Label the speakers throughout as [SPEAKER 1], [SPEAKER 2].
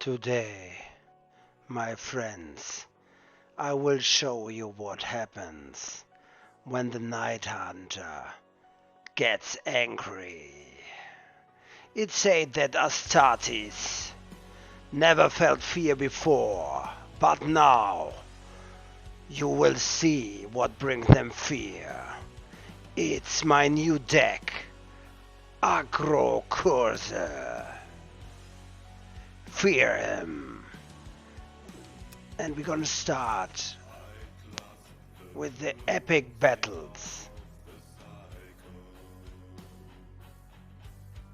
[SPEAKER 1] Today, my friends, I will show you what happens when the Nighthunter gets angry. It's said that Astartes never felt fear before, but now you will see what brings them fear. It's my new deck, Aggro Cursor. Fear him. And we're gonna start with the epic battles.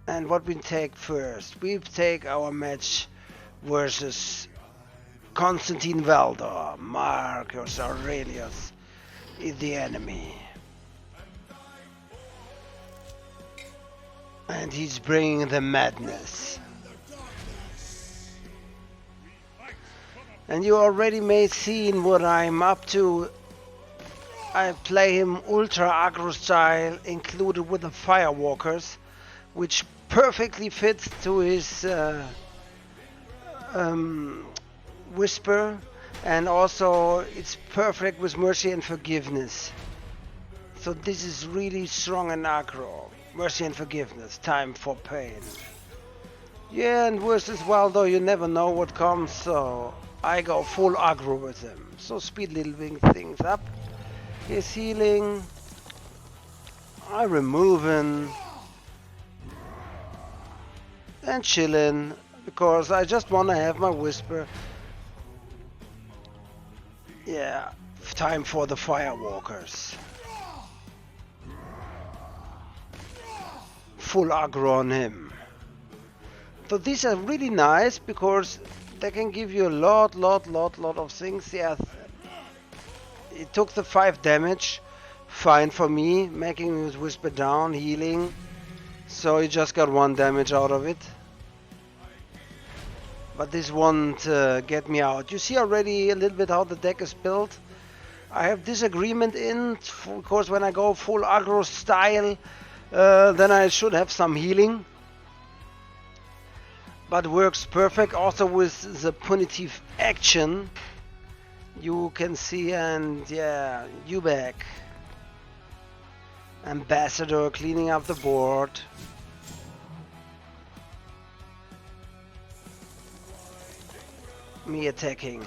[SPEAKER 1] And what we take first? We take our match versus Constantine Valdor. Marcus Aurelius is the enemy. And he's bringing the madness. And you already may have seen what I'm up to. I play him ultra aggro style, included with the firewalkers, which perfectly fits to his whisper, and also it's perfect with mercy and forgiveness. So this is really strong and aggro. Mercy and forgiveness, time for pain. Yeah, and versus Waldo, you never know what comes, so I go full aggro with him. So speed little things up. He's healing. I remove him. And chilling, because I just want to have my whisper. Yeah, time for the firewalkers. Full aggro on him. So these are really nice because they can give you a lot of things. Yeah, it took the 5 damage, fine for me, making his whisper down, healing. So he just got 1 damage out of it. But this won't get me out. You see already a little bit how the deck is built. I have disagreement in, because when I go full aggro style, then I should have some healing. But works perfect also with the punitive action. You can see, and yeah, you back. Ambassador cleaning up the board. Me attacking.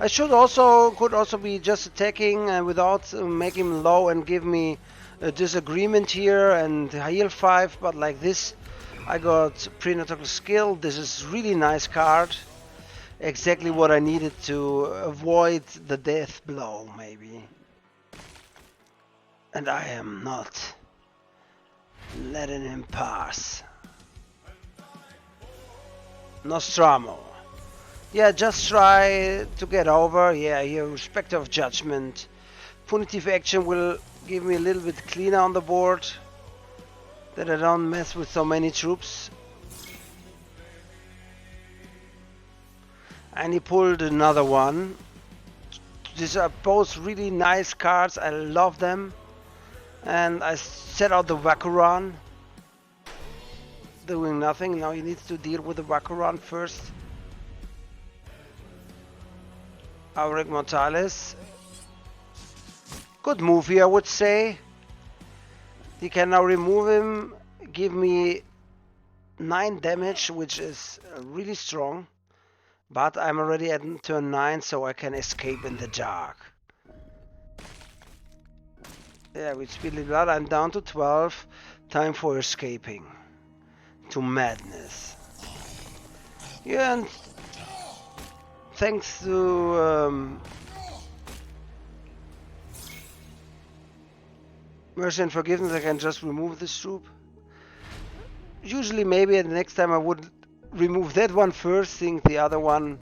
[SPEAKER 1] I could also be just attacking without making him low and give me a disagreement here and heal 5, but like this I got prenatal skill. This is really nice card. Exactly what I needed to avoid the death blow, maybe. And I am not letting him pass. Nostromo. Yeah, just try to get over. Yeah, here, respect of judgment. Punitive action will give me a little bit cleaner on the board, that I don't mess with so many troops. And he pulled another one. These are both really nice cards. I love them. And I set out the Vakuran. Doing nothing. Now he needs to deal with the Vakuran first. Auric Mortalis. Good move here, I would say. He can now remove him, give me 9 damage, which is really strong. But I'm already at turn 9, so I can escape in the dark. Yeah, with Speedly Blood, I'm down to 12. Time for escaping to madness. Yeah, and thanks to Mercy and Forgiveness, I can just remove this troop. Usually, maybe the next time I would remove that one first, think the other one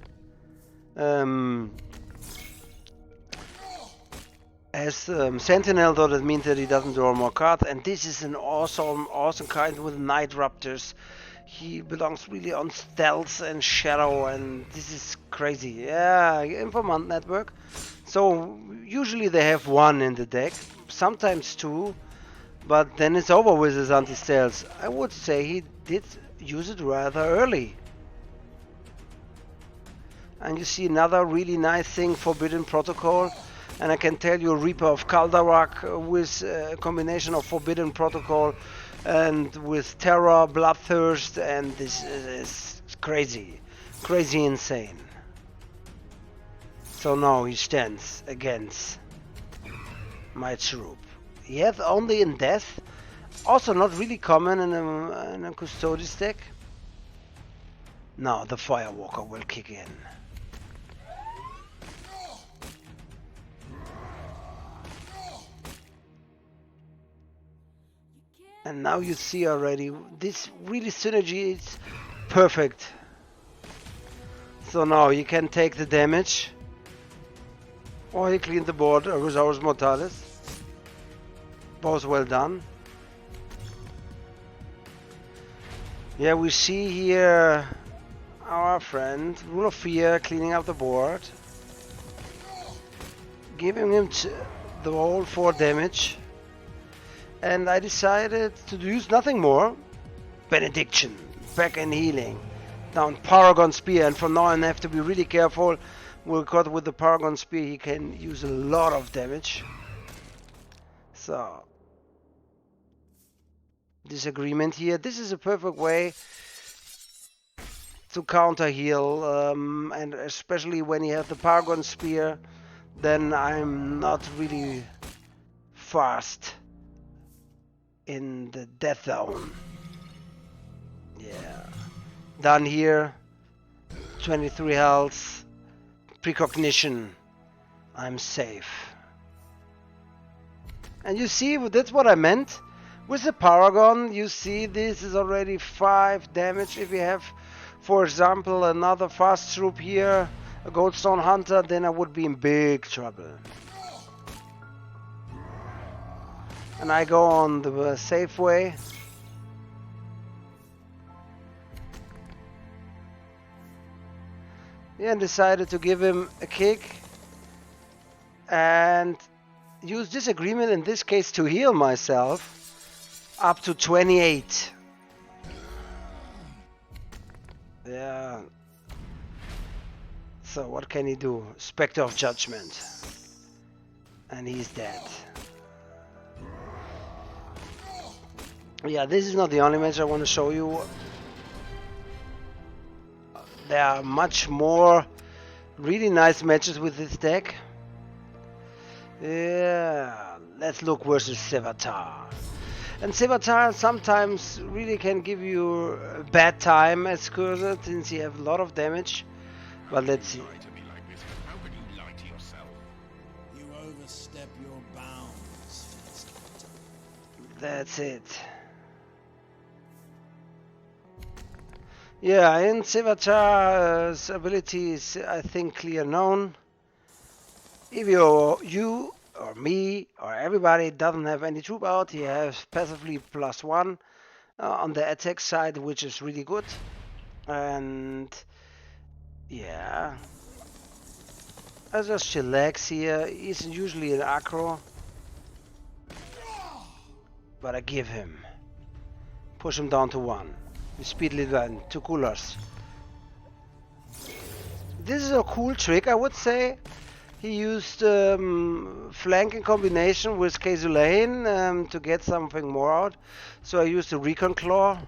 [SPEAKER 1] as Sentinel, though that means that he doesn't draw more cards. And this is an awesome card with Night Raptors. He belongs really on stealth and shadow, and this is crazy. Yeah, Informant Network. So usually they have 1 in the deck, sometimes 2, but then it's over with his anti-stealth. I would say he did use it rather early. And you see another really nice thing, Forbidden Protocol. And I can tell you, Reaper of Kaldarak with a combination of Forbidden Protocol and with Terror, Bloodthirst, and this is crazy. Crazy insane. So now he stands against my troop. Yet only in death. Also not really common in a Custodes deck. Now the Firewalker will kick in. And now you see already, this really synergy is perfect. So now you can take the damage. Or he cleaned the board, Aurus Mortalis. Both well done. Yeah, we see here our friend, Rule of Fear, cleaning up the board. Giving him the whole 4 damage. And I decided to use nothing more. Benediction, back and healing. Down Paragon Spear, and from now on I have to be really careful. Because with the Paragon Spear he can use a lot of damage. So, disagreement here. This is a perfect way to counter heal, and especially when you have the Paragon Spear, then I'm not really fast in the death zone. Yeah. Done here. 23 health. Precognition. I'm safe. And you see, that's what I meant. With the Paragon, you see this is already 5 damage. If you have, for example, another fast troop here, a Goldstone Hunter, then I would be in big trouble. And I go on the safe way. Yeah, and decided to give him a kick. And use disagreement in this case to heal myself. Up to 28. Yeah. So what can he do? Spectre of Judgment. And he's dead. Yeah, this is not the only match I want to show you. There are much more really nice matches with this deck. Yeah, let's look versus Sevatar. And Sevatar sometimes really can give you a bad time as Cursor since you have a lot of damage. But let's see.
[SPEAKER 2] You overstep your bounds.
[SPEAKER 1] That's it. Yeah, in Sevatar's ability is, I think, clear known. If you or me or everybody doesn't have any troop out, he has passively +1 on the attack side, which is really good. And yeah, I just chillax here. He's usually an aggro, but I give him, push him down to 1. Speed leader and 2 coolers. This is a cool trick, I would say. He used flank in combination with Kezulain to get something more out. So I used the Recon Claw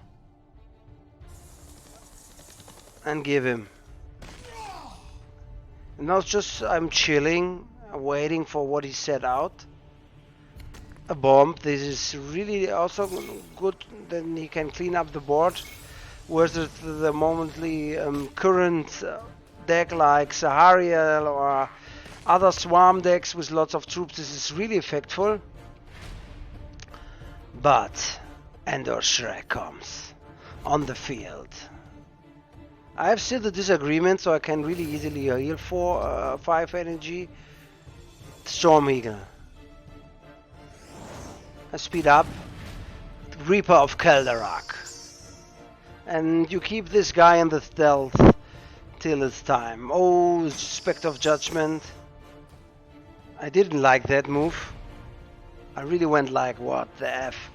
[SPEAKER 1] and give him. And now it's just I'm chilling, waiting for what he set out. A bomb. This is really also good. Then he can clean up the board. Versus the momently current deck like Sahariel or other swarm decks with lots of troops, this is really effectful. But Endor Shrek comes on the field. I have still the disagreement, so I can really easily heal for 5 energy. Storm Eagle. I speed up. Reaper of Kaldarak. And you keep this guy in the stealth till it's time. Oh, Spectre of Judgment. I didn't like that move. I really went like, what the F?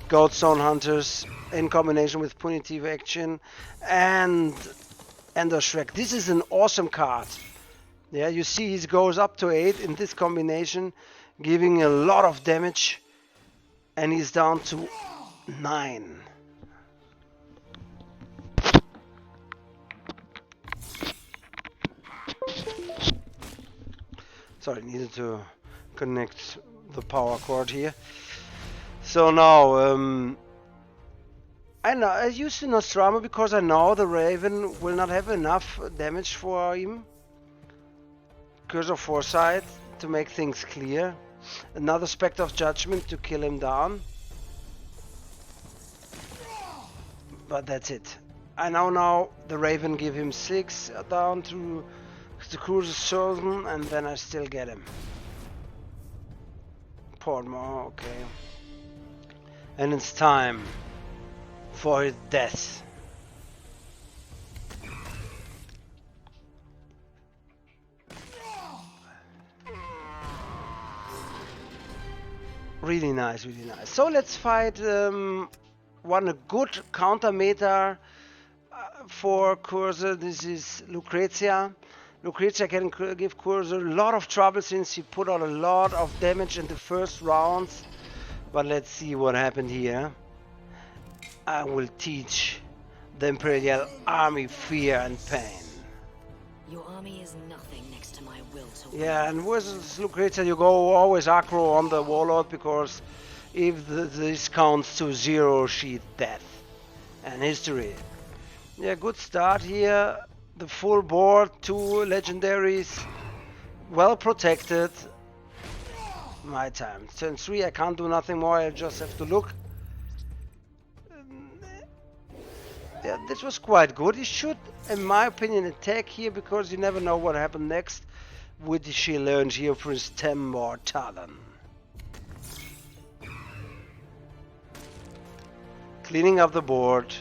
[SPEAKER 1] Goldstone Hunters in combination with Punitive Action and Ender Shrek. This is an awesome card. Yeah, you see he goes up to 8 in this combination, giving a lot of damage, and he's down to 9. Sorry, needed to connect the power cord here. So now, I used the Nostromo because I know the Raven will not have enough damage for him. Curse of Foresight to make things clear. Another Spectre of Judgment to kill him down. But that's it. I now the Raven give him 6 down to the Cruiser's Chosen, and then I still get him. Portmore, okay. And it's time for his death. Really nice, really nice. So let's fight one a good counter meta for Cursor. This is Lucrezia. Lucrezia can give Cursor a lot of trouble since he put out a lot of damage in the first rounds. But let's see what happened here. I will teach the Imperial Army fear and pain.
[SPEAKER 3] Your army is nothing next to my will to win.
[SPEAKER 1] Yeah, and versus Lucrezia you go always aggro on the Warlord, because if this counts to 0, she's death and history. Yeah, good start here. The full board, 2 legendaries, well protected. My time. Turn 3, I can't do nothing more, I just have to look. Yeah, this was quite good. He should, in my opinion, attack here, because you never know what happened next with the she learned here for his Tembor Talon. Cleaning up the board.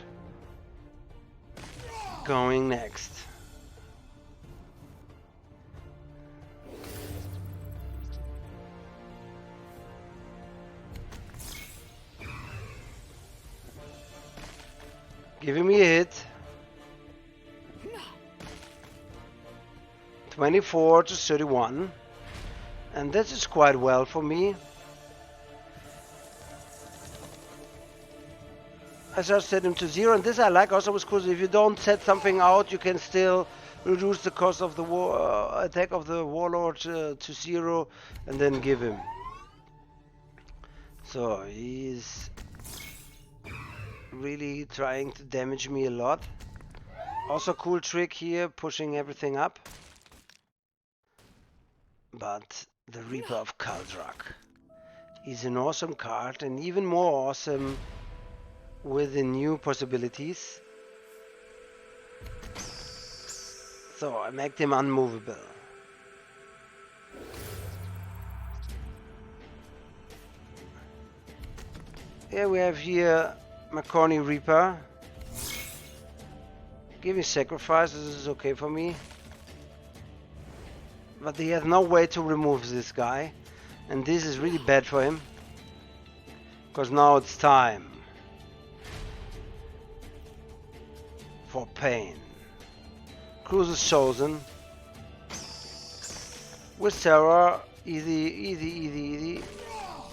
[SPEAKER 1] Going next. Giving me a hit. 24 to 31. And that is quite well for me. I just set him to 0, and this I like also because if you don't set something out, you can still reduce the cost of the attack of the Warlord to 0 and then give him. So he's really trying to damage me a lot. Also cool trick here, pushing everything up. But the Reaper of Kaldrak is an awesome card, and even more awesome with the new possibilities. So I make them unmovable. Here we have here McCorney Reaper. Give me sacrifice, this is okay for me. But he has no way to remove this guy, and this is really bad for him, because now it's time for pain. Cruiser's Chosen. With Terror, easy.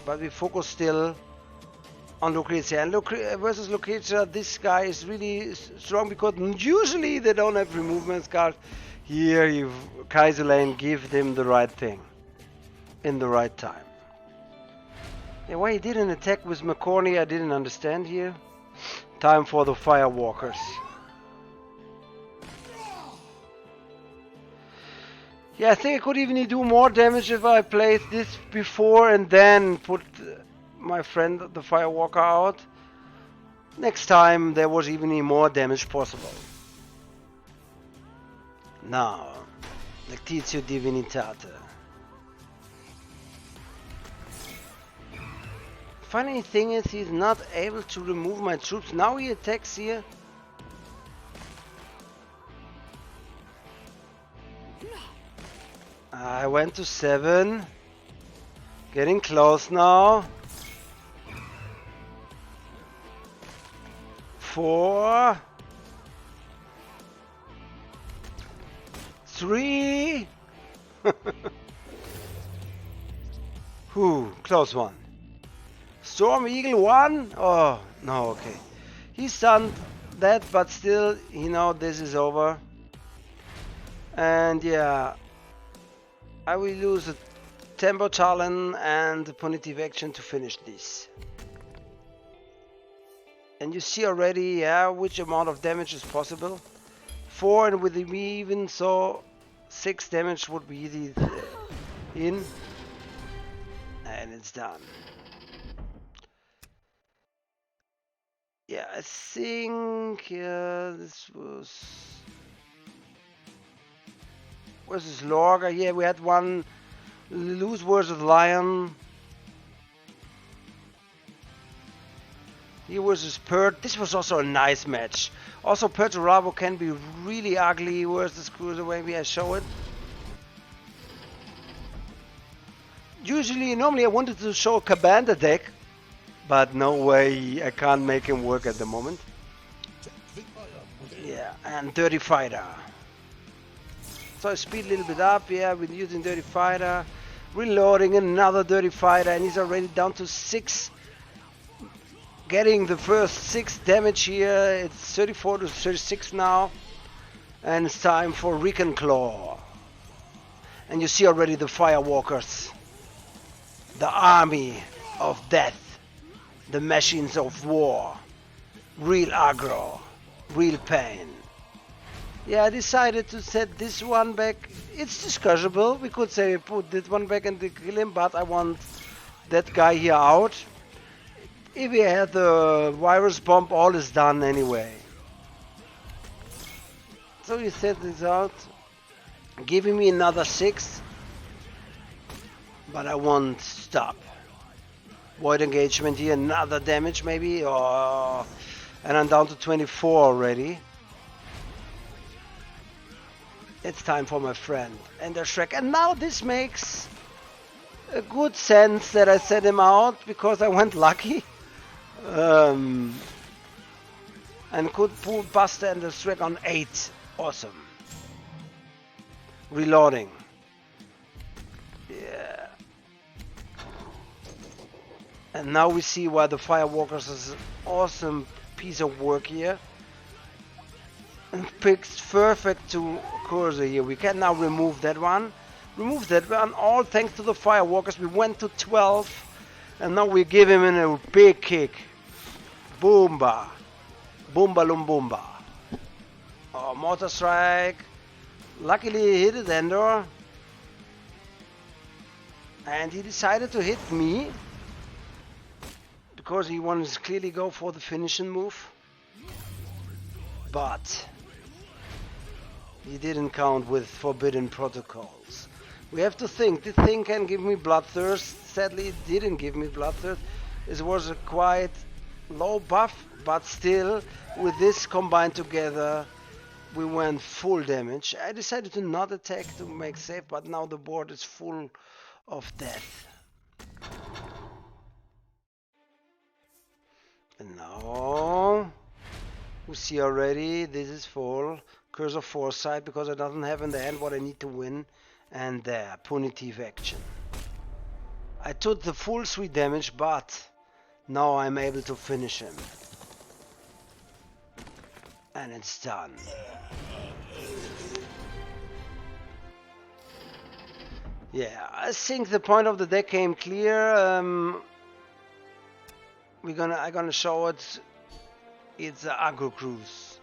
[SPEAKER 1] But we focus still on Lucrezia. And versus Lucrezia, this guy is really strong, because usually they don't have removement cards. Here, Kaiser Lane give them the right thing in the right time. Yeah, why he didn't attack with McCorney, I didn't understand here. Time for the Firewalkers. Yeah, I think I could even do more damage if I played this before and then put my friend the Firewalker out. Next time there was even more damage possible. Now, Lectitio Divinitate. Funny thing is, he's not able to remove my troops. Now he attacks here. I went to 7. Getting close now. 4, 3. Whew, close one. Storm Eagle 1. Oh, no, okay. He's done that, but still, you know, this is over. And yeah, I will use a Tempo Talon and the Punitive Action to finish this. And you see already, yeah, which amount of damage is possible. 4, and with me even so 6 damage would be easy in. And it's done. Yeah, I think this was versus Lorga. Yeah, we had one lose versus Lion. He versus Pert. This was also a nice match. Also, Perturabo can be really ugly versus Cruiser. Maybe I show it. Normally I wanted to show Kabanda deck, but no way, I can't make him work at the moment. Yeah, and Dirty Fighter. So I speed a little bit up, yeah, with using Dirty Fighter. Reloading another Dirty Fighter, and he's already down to 6. Getting the first 6 damage here. It's 34 to 36 now. And it's time for Recon Claw. And you see already the Firewalkers. The army of death. The machines of war. Real aggro. Real pain. Yeah, I decided to set this one back. It's discussable. We could say put this one back and kill him, but I want that guy here out. If we had the virus bomb, all is done anyway. So you set this out, giving me another 6, but I won't stop. Void engagement here, another damage maybe, and I'm down to 24 already. It's time for my friend Ender Shrek, and now this makes a good sense that I set him out because I went lucky. And could pull Buster and the Shrek on 8. Awesome. Reloading. Yeah. And now we see why the Firewalkers is an awesome piece of work here. And picks perfect to cursor here. We can now remove that one. Remove that one. All thanks to the Firewalkers. We went to 12. And now we give him a big kick. Boomba. Boomba Lumbumba. Oh, Mortar Strike. Luckily he hit it, Endor. And he decided to hit me. Because he wanted to clearly go for the finishing move. But he didn't count with Forbidden Protocols. We have to think. This thing can give me Bloodthirst. Sadly it didn't give me Bloodthirst. It was a quite low buff, but still with this combined together we went full damage. I decided to not attack to make safe, but now the board is full of death. And now we see already this is full. Curse of Foresight, because I don't have in the hand what I need to win. And there, Punitive Action. I took the full 3 damage, but now I'm able to finish him. And it's done. Yeah, I think the point of the deck came clear. I'm gonna show it. It's Aggro Cruise.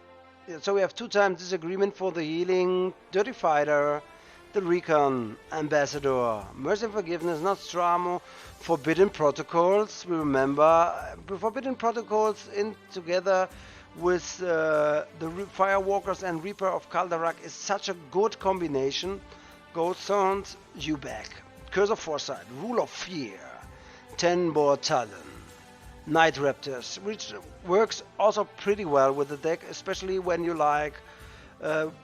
[SPEAKER 1] Yeah, so we have 2 times disagreement for the healing, Dirty Fighter, the Recon, Ambassador, Mercy and Forgiveness, Nostromo, Forbidden Protocols. We remember Forbidden Protocols in together with the Firewalkers and Reaper of Kaldarak is such a good combination. Ghost Sounds, you back. Curse of Foresight, Rule of Fear, 10-board Talon, Night Raptors, which works also pretty well with the deck, especially when you like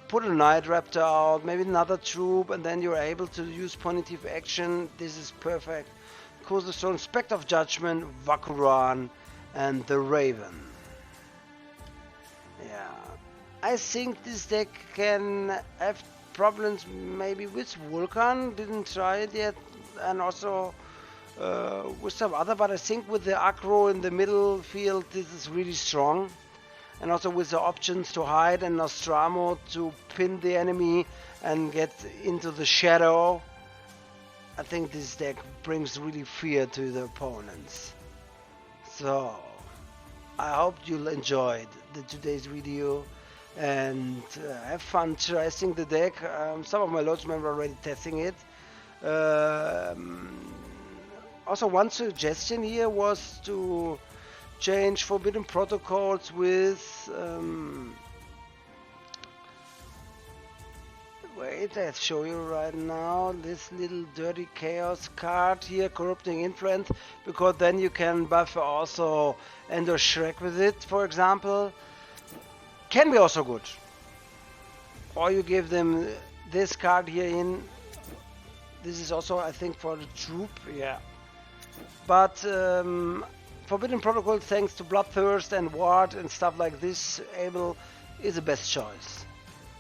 [SPEAKER 1] put a Night Raptor out, maybe another troop, and then you're able to use Punitive Action. This is perfect. Coastal Stone, Spectre of Judgment, Vakuran, and the Raven. Yeah, I think this deck can have problems maybe with Vulcan. Didn't try it yet, and also with some other. But I think with the aggro in the middle field, this is really strong. And also with the options to hide and Nostromo to pin the enemy and get into the shadow. I think this deck brings really fear to the opponents. So I hope you'll enjoyed today's video and have fun testing the deck. Some of my loads members are already testing it. Also, one suggestion here was to change forbidden protocols with wait, I'll show you right now this little dirty chaos card here, corrupting influence, because then you can buff also Ender Shrek with it, for example. Can be also good. Or you give them this card here in. This is also, I think, for the troop, yeah. But Forbidden Protocol, thanks to Bloodthirst and Ward and stuff like this, Abel is the best choice.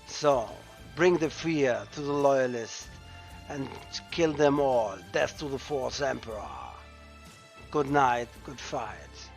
[SPEAKER 1] So, bring the fear to the loyalist and kill them all. Death to the Fourth Emperor. Good night, good fight.